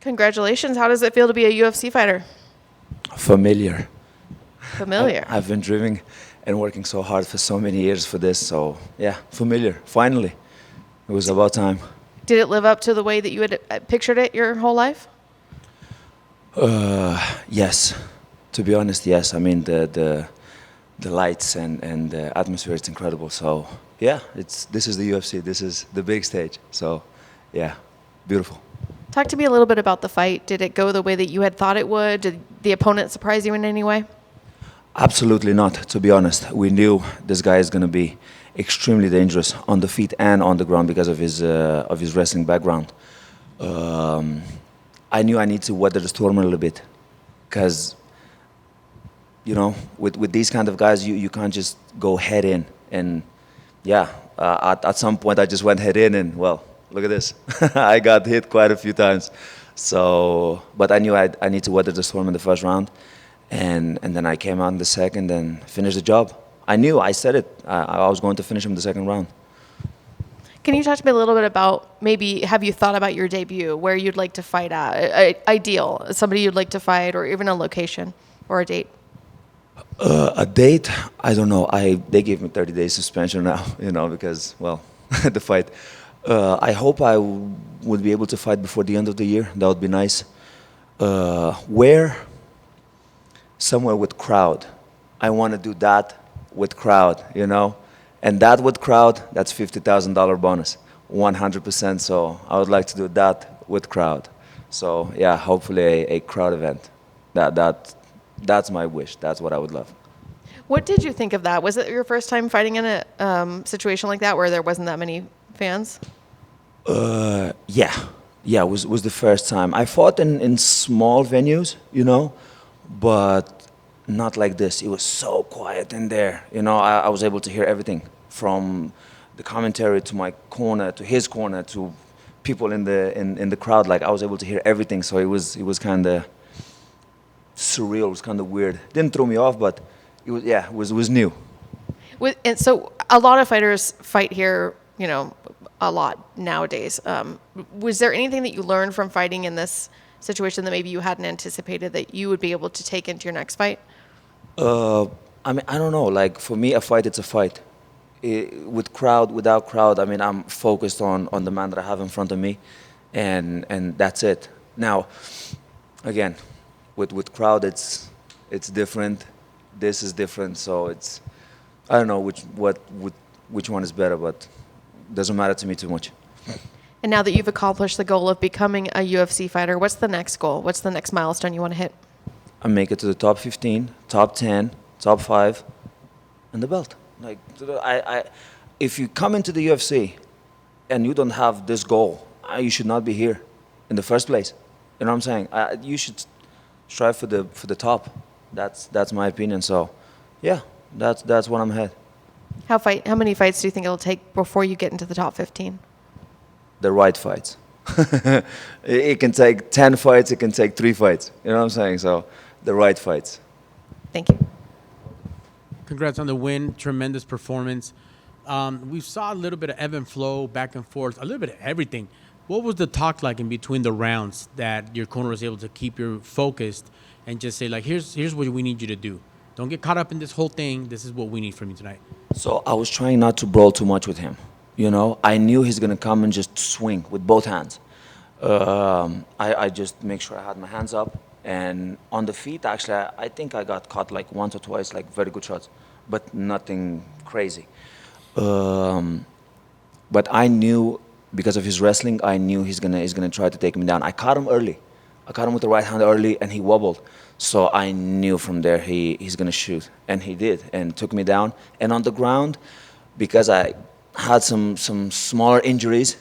Congratulations. How does it feel to be a UFC fighter? Familiar. Familiar. I've been dreaming and working so hard for so many years for this. So yeah, familiar. Finally, it was about time. Did it live up to the way that you had pictured it your whole life? Yes, to be honest, yes. I mean the lights and the atmosphere is incredible. So yeah, this is the UFC. This is the big stage. So yeah, beautiful. Talk to me a little bit about the fight. Did it go the way that you had thought it would? Did the opponent surprise you in any way? Absolutely not, to be honest. We knew this guy is going to be extremely dangerous on the feet and on the ground because of his wrestling background. I knew I need to weather the storm a little bit because, you know, with these kind of guys, you can't just go head in. And yeah, at some point I just went head in and, well, look at this. I got hit quite a few times. So, but I knew I need to weather the storm in the first round. And then I came out in the second and finished the job. I knew, I said it, I was going to finish him in the second round. Can you talk to me a little bit about maybe, have you thought about your debut, where you'd like to fight at? Ideal, somebody you'd like to fight, or even a location or a date? A date? I don't know. They gave me 30 days suspension now, you know, because, well, the fight. I hope I would be able to fight before the end of the year. That would be nice. Where? Somewhere with crowd. I want to do that with crowd, you know? And that with crowd, that's $50,000 bonus, 100%. So I would like to do that with crowd. So yeah, hopefully a crowd event. That's my wish. That's what I would love. What did you think of that? Was it your first time fighting in a situation like that where there wasn't that many fans? Yeah, it was the first time. I fought in small venues, you know, but not like this. It was so quiet in there. You know, I was able to hear everything from the commentary to my corner to his corner to people in the crowd. Like I was able to hear everything. So it was kind of surreal. It was kind of weird. Didn't throw me off, but it was new. And so a lot of fighters fight here, you know, a lot nowadays. Was there anything that you learned from fighting in this situation that maybe you hadn't anticipated that you would be able to take into your next fight? I mean, I don't know. Like for me, a fight, it's a fight. With crowd, without crowd, I mean, I'm focused on the man that I have in front of me, and that's it. Now, again, with crowd, it's different. This is different. So I don't know which one is better, but doesn't matter to me too much. And now that you've accomplished the goal of becoming a UFC fighter, what's the next goal? What's the next milestone you want to hit? I make it to the top 15, top 10, top 5, and the belt. Like, if you come into the UFC and you don't have this goal, you should not be here in the first place. You know what I'm saying? You should strive for the top. That's my opinion. So, yeah, that's what I'm ahead. How many fights do you think it'll take before you get into the top 15? The right fights. It can take 10 fights, it can take 3 fights. You know what I'm saying? So, the right fights. Thank you. Congrats on the win. Tremendous performance. We saw a little bit of ebb and flow, back and forth, a little bit of everything. What was the talk like in between the rounds that your corner was able to keep you focused and just say, like, here's what we need you to do. Don't get caught up in this whole thing. This is what we need from you tonight. So I was trying not to brawl too much with him. You know, I knew he's going to come and just swing with both hands. I just make sure I had my hands up. And on the feet, actually, I think I got caught like once or twice, like very good shots, but nothing crazy. But I knew, because of his wrestling, I knew he's gonna try to take me down. I caught him early. I caught him with the right hand early, and he wobbled. So I knew from there he's gonna shoot, and he did, and took me down. And on the ground, because I had some smaller injuries,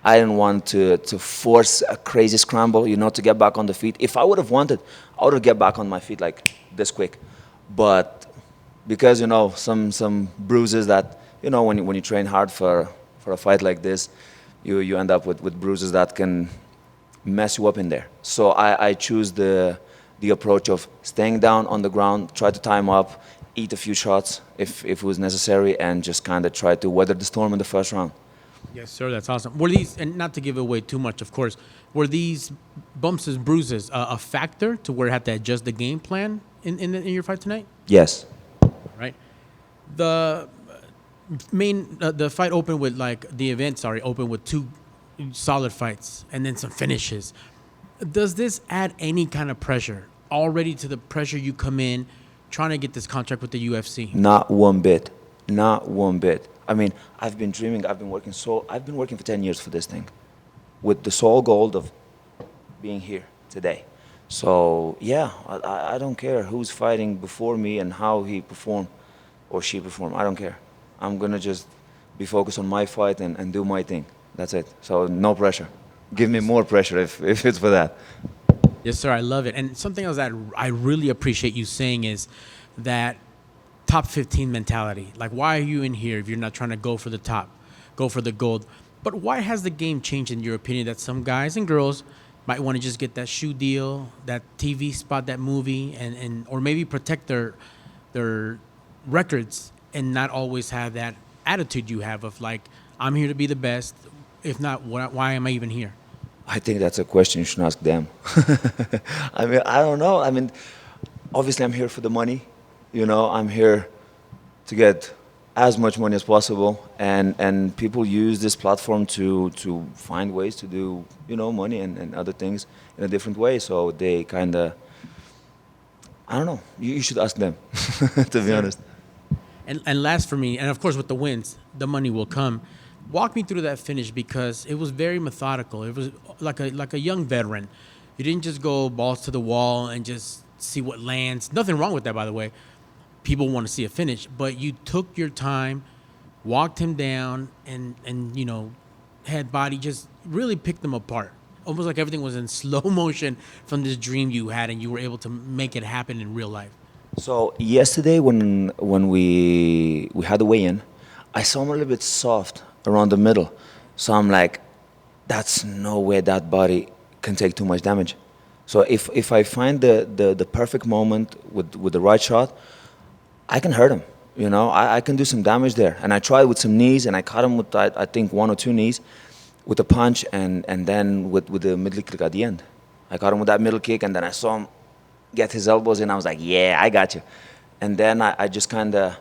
I didn't want to force a crazy scramble, you know, to get back on the feet. If I would have wanted, I would have get back on my feet like this quick. But because, you know, some bruises that, you know, when you train hard for a fight like this, you end up with bruises that can mess you up in there. So I choose the approach of staying down on the ground, try to time up, eat a few shots if it was necessary, and just kind of try to weather the storm in the first round. Yes, sir. That's awesome. What are these, and not to give away too much, of course, Were these bumps and bruises a factor to where you had to adjust the game plan in your fight tonight? Yes. Right. The the fight opened with the event opened with two solid fights and then some finishes. Does this add any kind of pressure already to the pressure you come in trying to get this contract with the UFC? Not one bit. Not one bit. I mean, I've been dreaming. I've been working for 10 years for this thing, with the sole goal of being here today. So yeah, I don't care who's fighting before me and how he performed or she performed. I don't care. I'm gonna just be focused on my fight and do my thing. That's it. So no pressure. Give me more pressure if it's for that. Yes, sir. I love it. And something else that I really appreciate you saying is that top 15 mentality. Like, why are you in here if you're not trying to go for the top, go for the gold? But why has the game changed, in your opinion, that some guys and girls might want to just get that shoe deal, that TV spot, that movie, and or maybe protect their records and not always have that attitude you have of like, I'm here to be the best. If not, why am I even here? I think that's a question you should ask them. I mean, I don't know. I mean, obviously I'm here for the money. You know, I'm here to get as much money as possible, and people use this platform to find ways to do, you know, money and other things in a different way. So they kind of, I don't know. You should ask them, to be honest. And last for me, and of course with the wins, the money will come. Walk me through that finish, because it was very methodical. It was like a young veteran. You didn't just go balls to the wall and just see what lands. Nothing wrong with that, by the way. People want to see a finish, but you took your time, walked him down, and you know, head, body, just really picked them apart. Almost like everything was in slow motion from this dream you had, and you were able to make it happen in real life. So yesterday when we had the weigh-in, I saw him a little bit soft around the middle. So I'm like, that's no way that body can take too much damage. So if I find the perfect moment with the right shot, I can hurt him. You know, I can do some damage there. And I tried with some knees, and I caught him with, I think, 1 or 2 knees with a punch, and then with the middle kick at the end. I caught him with that middle kick, and then I saw him get his elbows in. I was like, yeah, I got you. And then I just kind of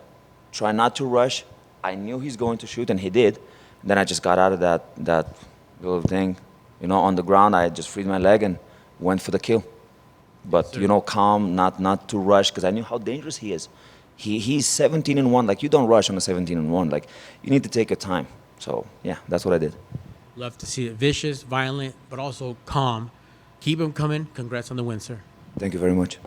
try not to rush. I knew he's going to shoot, and he did. Then I just got out of that little thing, you know, on the ground. I just freed my leg and went for the kill. But, you know, calm, not to rush, because I knew how dangerous he is. He's 17-1. Like, you don't rush on a 17-1. Like, you need to take your time. So, yeah, that's what I did. Love to see it. Vicious, violent, but also calm. Keep him coming. Congrats on the win, sir. Thank you very much.